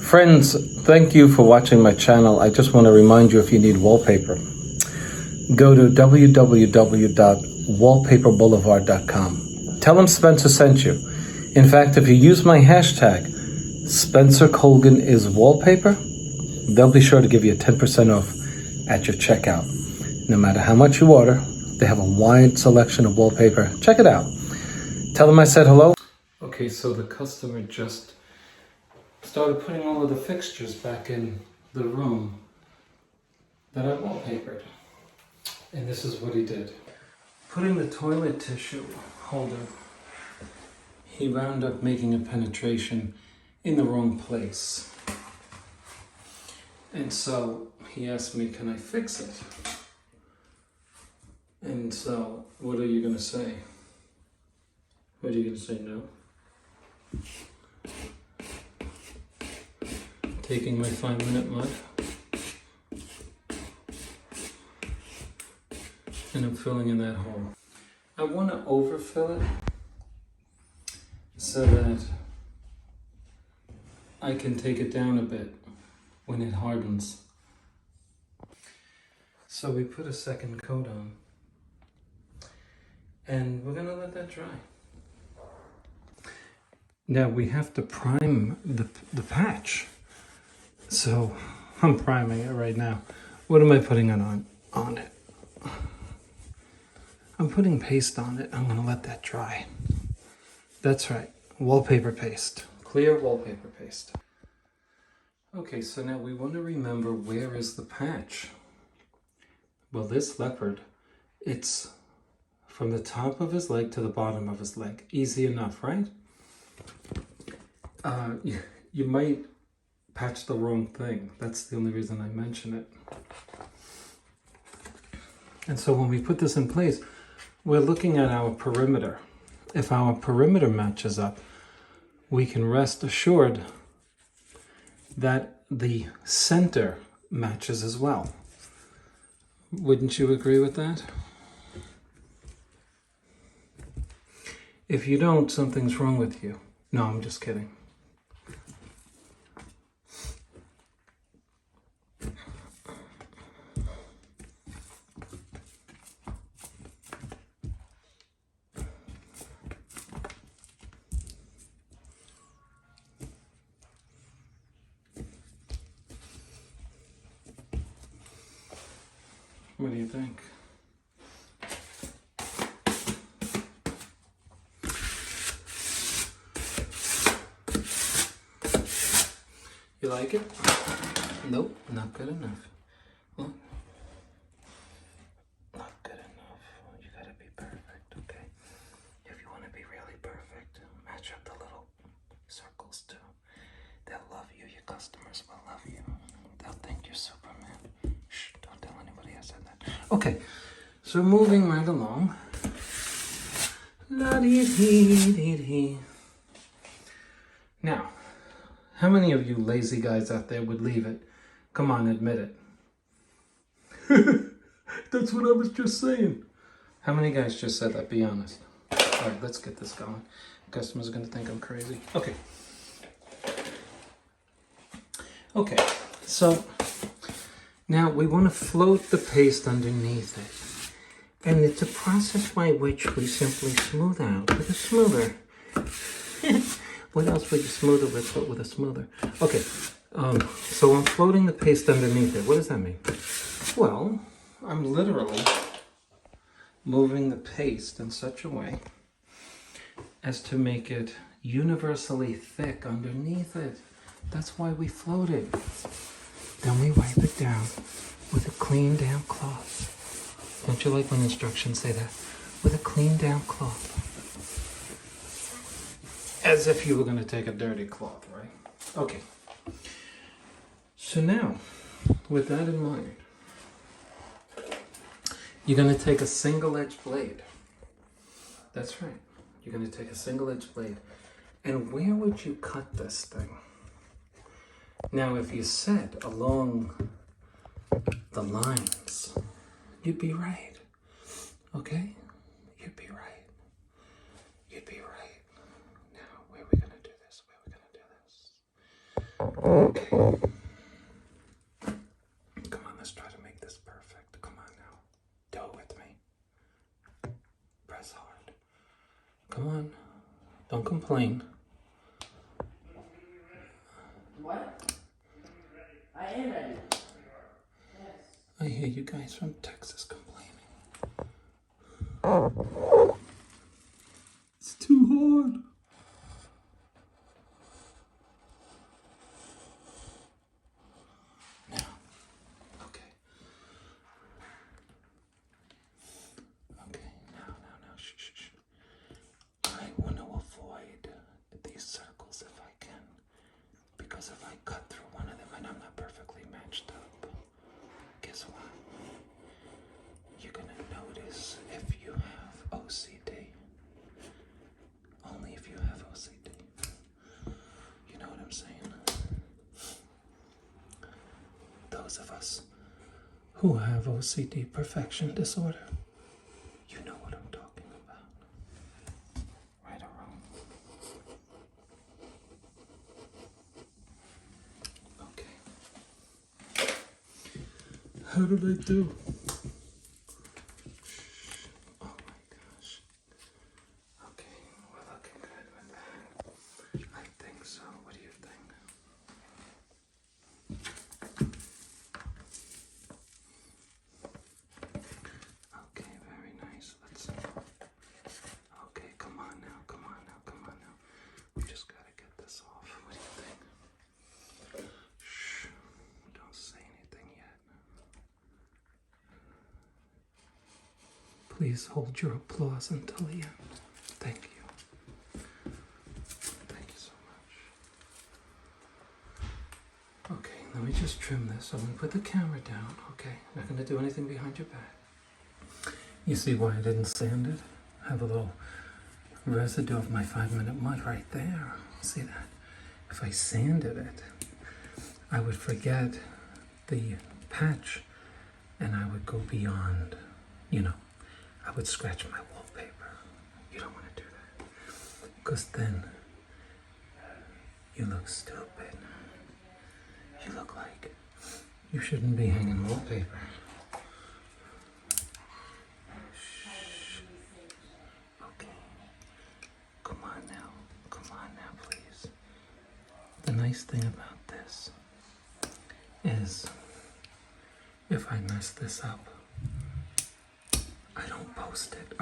Friends, thank you for watching my channel. I just want to remind you, if you need wallpaper, go to www.wallpaperboulevard.com. Tell them Spencer sent you. In fact, if you use my hashtag, Spencer Colgan is wallpaper, they'll be sure to give you a 10% off at your checkout. No matter how much you order, they have a wide selection of wallpaper. Check it out. Tell them I said hello. Okay, so the customer just started putting all of the fixtures back in the room that I wallpapered. And this is what he did. Putting the toilet tissue holder, he wound up making a penetration in the wrong place. And so he asked me, can I fix it? And so, what are you gonna say? What are you gonna say, no? Taking my 5-minute mud and I'm filling in that hole. I want to overfill it so that I can take it down a bit when it hardens. So we put a second coat on and we're going to let that dry. Now we have to prime the patch. So I'm priming it right now. What am I putting on it? I'm putting paste on it. I'm going to let that dry. That's right. Wallpaper paste. Clear wallpaper paste. Okay, so now we want to remember, where is the patch? Well, this leopard, it's from the top of his leg to the bottom of his leg. Easy enough, right? You might patch the wrong thing. That's the only reason I mention it. And so when we put this in place, we're looking at our perimeter. If our perimeter matches up, we can rest assured that the center matches as well. Wouldn't you agree with that? If you don't, something's wrong with you. No, I'm just kidding. What do you think? You like it? Nope, not good enough. Well, not good enough. You gotta be perfect, okay? If you want to be really perfect, match up the little circles too. They'll love you. Your customers will love you. They'll think you're Superman. Shh, don't tell anybody I said that. Okay, so moving right along. La-dee-dee-dee-dee. Now, how many of you lazy guys out there would leave it? Come on, admit it. That's what I was just saying. How many guys just said that? Be honest. All right, let's get this going. Customers are going to think I'm crazy. Okay, so now we want to float the paste underneath it. And it's a process by which we simply smooth out with a smoother. What else would you smooth it with but with a smoother? Okay, so I'm floating the paste underneath it. What does that mean? Well, I'm literally moving the paste in such a way as to make it universally thick underneath it. That's why we float it. Then we wipe it down with a clean damp cloth. Don't you like when instructions say that? With a clean damp cloth. As if you were going to take a dirty cloth, right? Okay. So now, with that in mind, you're going to take a single-edged blade. That's right. You're going to take a single-edged blade. And where would you cut this thing? Now, if you said along the lines, you'd be right. Okay? You'd be right. You'd be right. Now, where are we going to do this? Where are we going to do this? Okay. Come on, let's try to make this perfect. Come on now. Do it with me. Press hard. Come on. Don't complain. What? I am ready. Yes. I hear you guys from Texas complaining. It's too hard. Now, okay. Okay, now, shh. I want to avoid these circles if I can. Because if I cut through one of them and I'm not perfectly matched up, guess what? You're gonna notice if you have OCD. Only if you have OCD. You know what I'm saying? Those of us who have OCD perfection disorder, you know what I'm talking about. Right or wrong? Okay. How did I do? Oh my gosh. Okay, we're looking good with that. I think so. What do you think? Okay, very nice. Let's. Okay, come on now. We just gotta get this off. What do you think? Shh. Don't say anything yet. Please hold your applause until the end. Thank you. Thank you so much. Okay, let me just trim this. I'm gonna put the camera down. Okay, not gonna do anything behind your back. You see why I didn't sand it? I have a little residue of my 5-minute mud right there. See that? If I sanded it, I would forget the patch and I would go beyond, you know, I would scratch my wallpaper. You don't want to do that. Because then you look stupid. You look like you shouldn't be hanging wallpaper. Shh. Okay. Come on now, please. The nice thing about this is if I mess this up, I don't post it.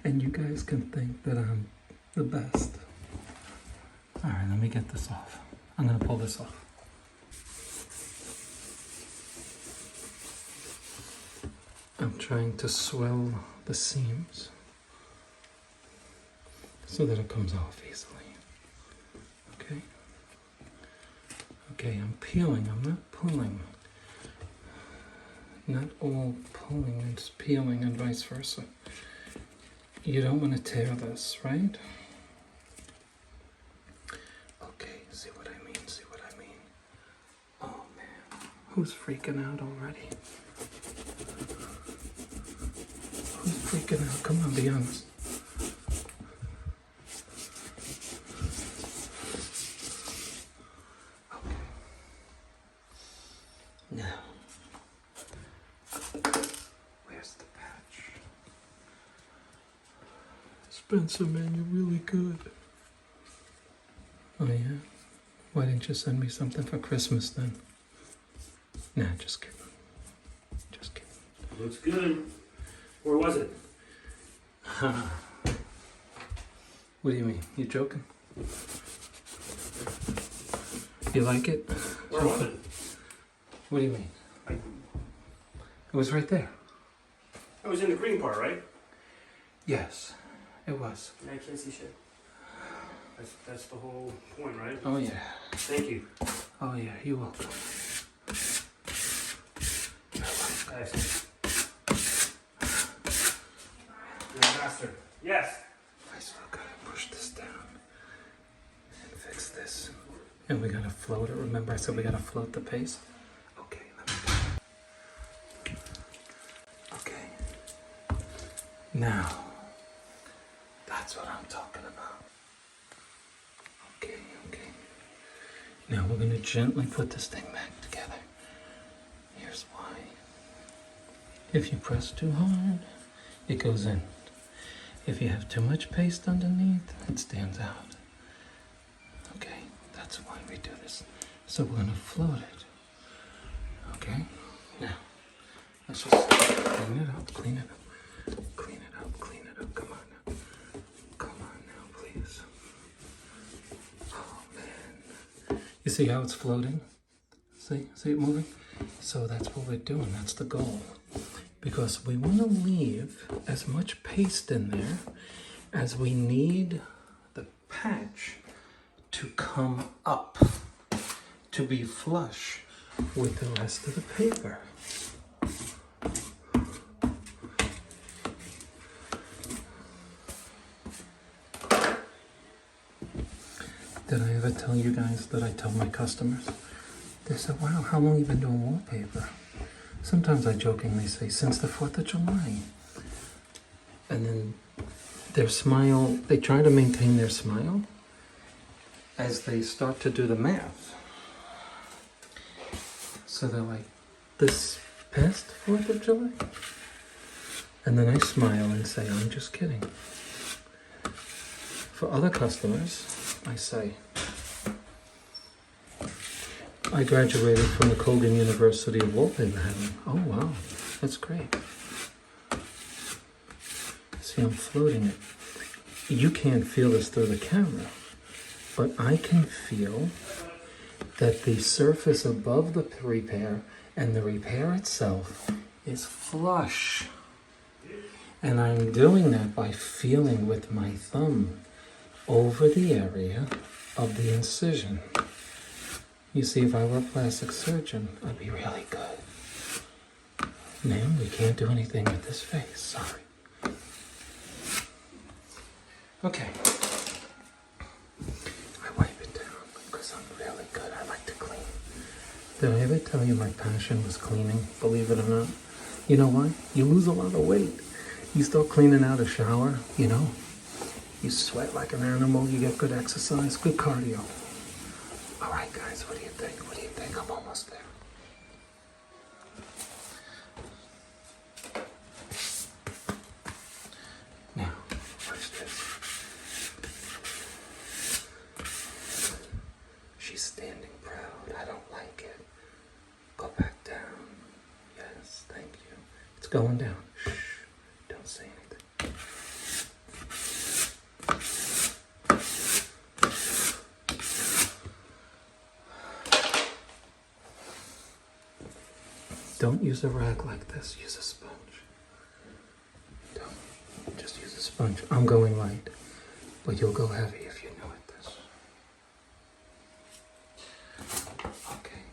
And you guys can think that I'm the best. All right, let me get this off. I'm gonna pull this off. I'm trying to swell the seams so that it comes off easily. Okay? Okay, I'm peeling, I'm not pulling. Not all pulling and peeling and vice versa. You don't want to tear this, right? Okay, see what I mean? Oh man, who's freaking out already? Who's freaking out? Come on, be honest. Okay. Now, where's the patch? Spencer, man, you're really good. Oh yeah? Why didn't you send me something for Christmas then? Nah, just kidding. Looks good. Where was it? What do you mean? You joking? You like it? Where was it? What do you mean? It was right there. I was in the green part, right? Yes, it was. I can't see shit. That's the whole point, right? Oh yeah. Thank you. Oh yeah, you're welcome. Excellent. You're a master. Yes. I still gotta push this down and fix this. And we gotta float it. Remember I said we gotta float the paste? Okay, let me go. Okay. Now, that's what I'm talking about. Okay. Now we're going to gently put this thing back together. Here's why. If you press too hard, it goes in. If you have too much paste underneath, it stands out. Okay, that's why we do this. So we're going to float it. Okay, now let's just clean it up, clean it up, clean it up, clean it up. Come on now. Come on now, please. Oh man. You see how it's floating? See it moving? So that's what we're doing, that's the goal. Because we want to leave as much paste in there as we need the patch to come up, to be flush with the rest of the paper. Did I ever tell you guys that I tell my customers? They said, wow, how long have you been doing wallpaper? Sometimes I jokingly say, since the 4th of July. And then their smile, they try to maintain their smile as they start to do the math. So they're like, this past 4th of July? And then I smile and say, I'm just kidding. For other customers, I say, I graduated from the Colgan University of Wallpaper. Oh wow, that's great. See, I'm floating it. You can't feel this through the camera, but I can feel that the surface above the repair and the repair itself is flush. And I'm doing that by feeling with my thumb over the area of the incision. You see, if I were a plastic surgeon, I'd be really good. Ma'am, we can't do anything with this face, sorry. Okay. I wipe it down because I'm really good. I like to clean. Did I ever tell you my passion was cleaning, believe it or not? You know why? You lose a lot of weight. You start cleaning out a shower, you know? You sweat like an animal, you get good exercise, good cardio. All right, guys, what do you think? What do you think? I'm almost there. Now, watch this. She's standing proud. I don't like it. Go back down. Yes, thank you. It's going down. Shh. Don't say anything. Don't use a rag like this, use a sponge. Don't, just use a sponge. I'm going light, but you'll go heavy if you know it this. Okay.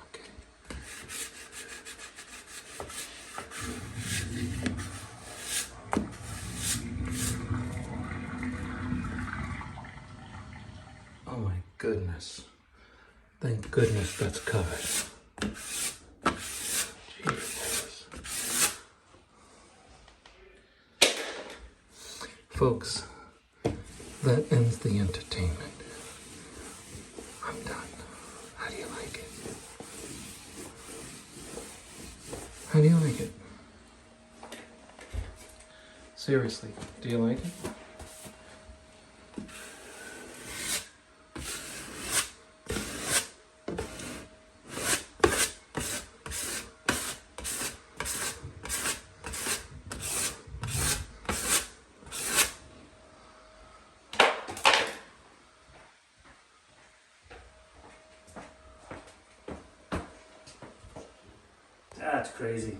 Okay. Oh my goodness. Thank goodness that's covered. Jesus. Folks, that ends the entertainment. I'm done. How do you like it? How do you like it? Seriously, do you like it? That's crazy.